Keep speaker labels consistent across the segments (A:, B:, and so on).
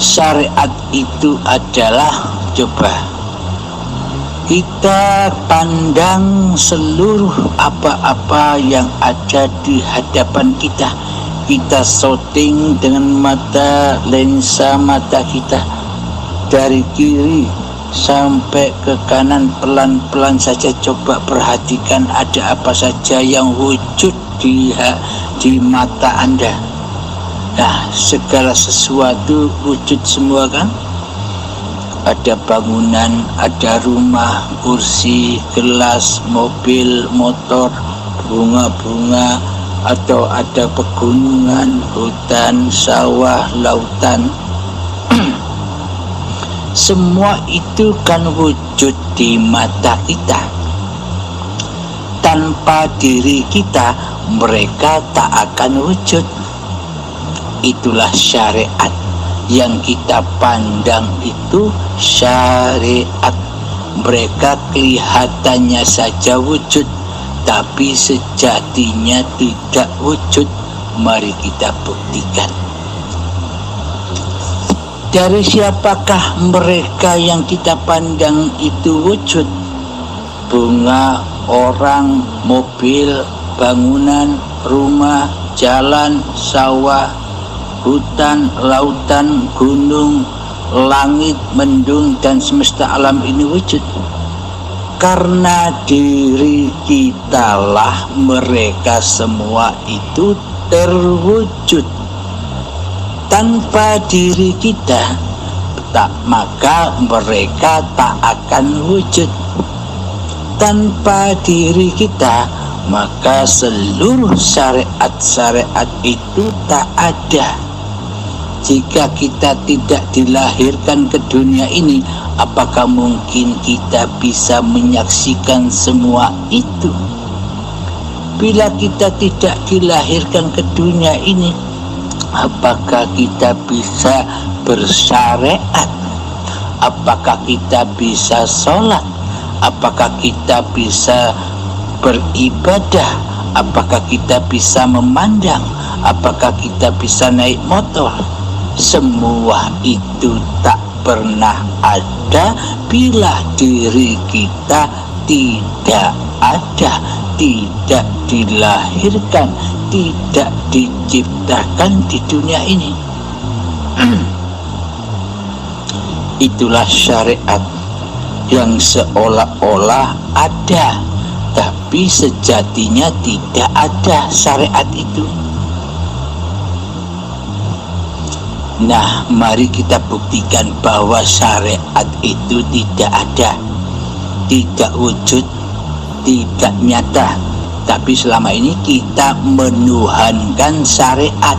A: Syariat itu adalah, coba kita pandang seluruh apa-apa yang ada di hadapan kita. Kita shooting dengan lensa mata kita dari kiri sampai ke kanan, pelan-pelan saja coba perhatikan ada apa saja yang wujud di mata Anda. Nah, segala sesuatu wujud semua kan? Ada bangunan, ada rumah, kursi, gelas, mobil, motor, bunga-bunga, atau ada pegunungan, hutan, sawah, lautan. Semua itu kan wujud di mata kita. Tanpa diri kita, mereka tak akan wujud. Itulah syariat. Yang kita pandang itu syariat. Mereka kelihatannya saja wujud, tapi sejatinya tidak wujud. Mari kita buktikan. Dari siapakah mereka yang kita pandang itu wujud? Bunga, orang, mobil, bangunan, rumah, jalan, sawah, hutan, lautan, gunung, langit, mendung, dan semesta alam ini wujud. Karena diri kitalah mereka semua itu terwujud. Tanpa diri kita, maka mereka tak akan wujud. Tanpa diri kita, maka seluruh syariat-syariat itu tak ada. Jika kita tidak dilahirkan ke dunia ini, apakah mungkin kita bisa menyaksikan semua itu? Bila kita tidak dilahirkan ke dunia ini, apakah kita bisa bersyariat? Apakah kita bisa sholat? Apakah kita bisa beribadah? Apakah kita bisa memandang? Apakah kita bisa naik motor? Semua itu tak pernah ada bila diri kita tidak ada, tidak dilahirkan, tidak diciptakan di dunia ini. Itulah syariat yang seolah-olah ada, tapi sejatinya tidak ada syariat itu. Nah, mari kita buktikan bahwa syariat itu tidak ada, tidak wujud, tidak nyata. Tapi selama ini kita menuhankan syariat.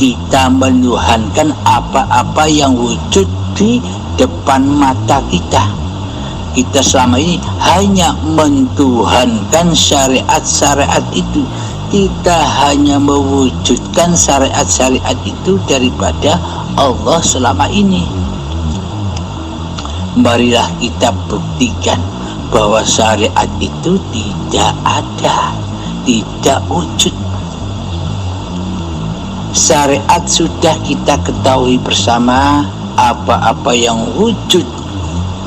A: Kita menuhankan apa-apa yang wujud di depan mata kita. Kita selama ini hanya mentuhankan syariat-syariat itu. Kita hanya mewujudkan syariat-syariat itu daripada Allah selama ini. Marilah kita buktikan bahwa syariat itu tidak ada, tidak wujud. Syariat sudah kita ketahui bersama, apa-apa yang wujud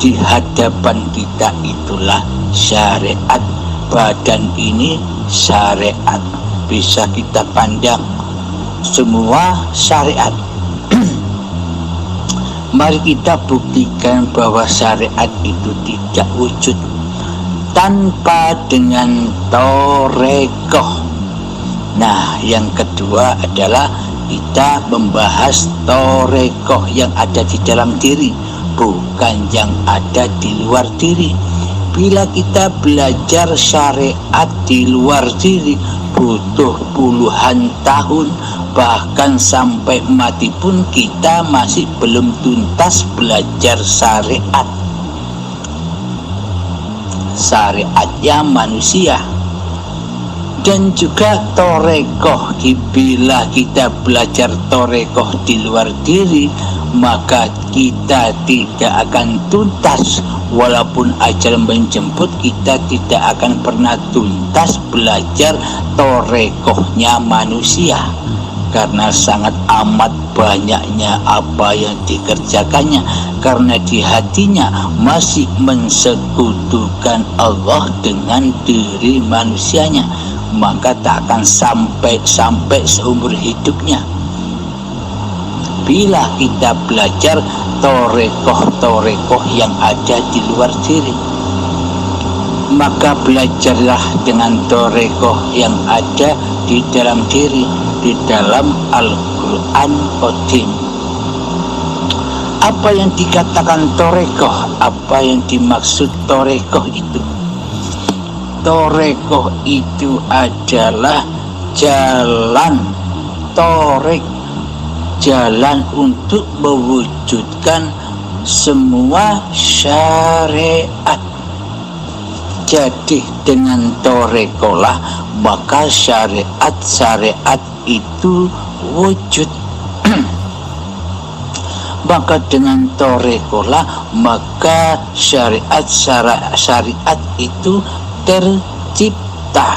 A: di hadapan kita itulah syariat. Badan ini syariat, bisa kita pandang, semua syariat. Mari kita buktikan bahwa syariat itu tidak wujud tanpa dengan torekoh. Nah, yang kedua adalah kita membahas torekoh yang ada di dalam diri, bukan yang ada di luar diri. Bila kita belajar syariat di luar diri, butuh puluhan tahun, bahkan sampai mati pun kita masih belum tuntas belajar syariat. Syariatnya manusia. Dan juga torekoh, bila kita belajar torekoh di luar diri, maka kita tidak akan tuntas. Walaupun ajal menjemput, kita tidak akan pernah tuntas belajar torekohnya manusia. karena sangat amat banyaknya apa yang dikerjakannya, karena di hatinya masih mensekutukan Allah dengan diri manusianya, maka tak akan sampai seumur hidupnya. Bila kita belajar torekoh yang ada di luar diri, maka belajarlah dengan torekoh yang ada di dalam diri, di dalam Al-Quran Qadim. Apa yang dikatakan torekoh? Apa yang dimaksud torekoh itu? Torekoh itu adalah jalan torek, jalan untuk mewujudkan semua syariat. Jadi dengan torekolah maka syariat itu wujud. Maka dengan torekolah maka syariat itu tercipta.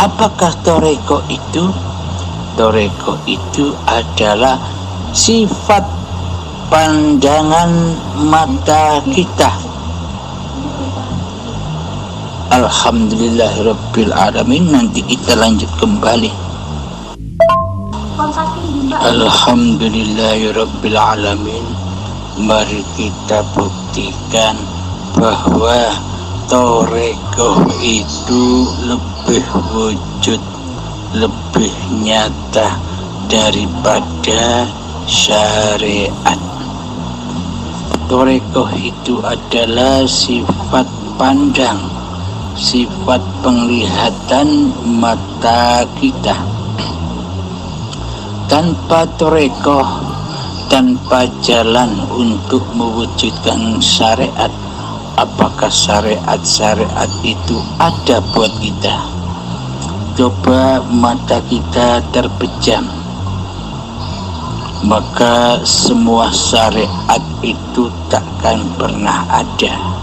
A: Apakah toreko itu? Toreko itu adalah sifat pandangan mata kita. Alhamdulillahirabbil alamin. Nanti kita lanjut kembali. Alhamdulillahirabbil alamin. Mari kita buktikan bahwa toreko itu lebih wujud, lebih nyata daripada syariat. Toreko itu adalah sifat pandang, sifat penglihatan mata kita. Tanpa torekoh, tanpa jalan untuk mewujudkan syariat, apakah syariat itu ada buat kita? Coba mata kita terpejam, maka semua syariat itu takkan pernah ada.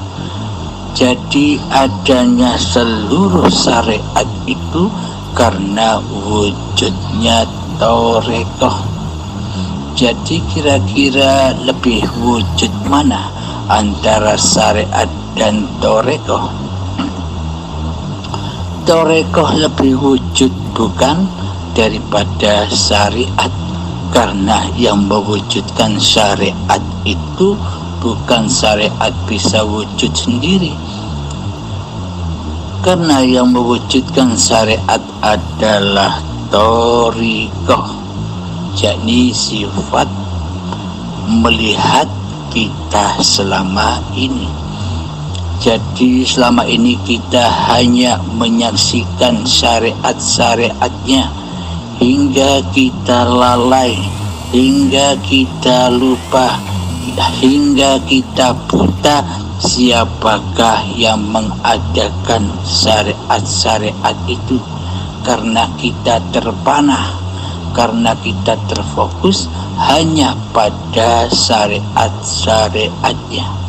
A: Jadi adanya seluruh syariat itu karena wujudnya torekoh. Jadi kira-kira lebih wujud mana antara syariat dan torekoh? Torekoh lebih wujud bukan daripada syariat, karena yang mewujudkan syariat itu bukan syariat bisa wujud sendiri, karena yang mewujudkan syariat adalah torikoh, yakni sifat melihat kita selama ini. Jadi selama ini kita hanya menyaksikan syariat-syariatnya hingga kita lalai, hingga kita lupa, hingga kita buta siapakah yang mengadakan syariat-syariat itu, karena kita terpanah, karena kita terfokus hanya pada syariat-syariatnya.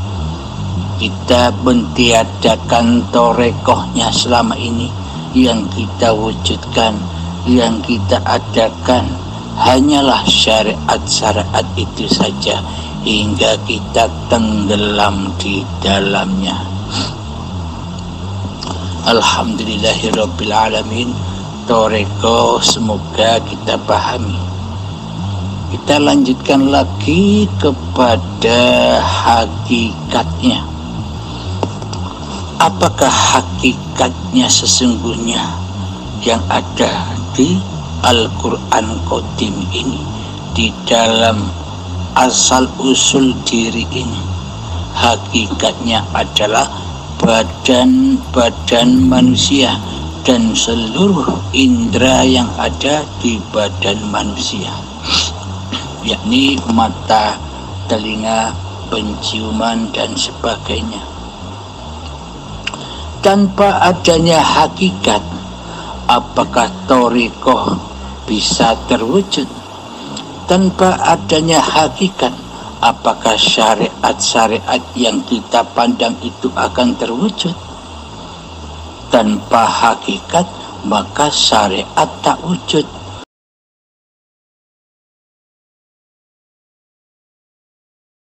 A: Kita mentiadakan torekohnya selama ini. Yang kita wujudkan, yang kita adakan hanyalah syariat-syariat itu saja, hingga kita tenggelam di dalamnya. Alhamdulillahirabbil alamin. Toreko semoga kita pahami. Kita lanjutkan lagi kepada hakikatnya. Apakah hakikatnya sesungguhnya yang ada di Al-Quran Qadim ini, di dalam asal usul diri ini? Hakikatnya adalah badan manusia dan seluruh indera yang ada di badan manusia, yakni mata, telinga, penciuman dan sebagainya. Tanpa adanya hakikat, apakah torikoh bisa terwujud? Tanpa adanya hakikat, apakah syariat-syariat yang kita pandang itu akan terwujud? Tanpa hakikat, maka syariat tak wujud.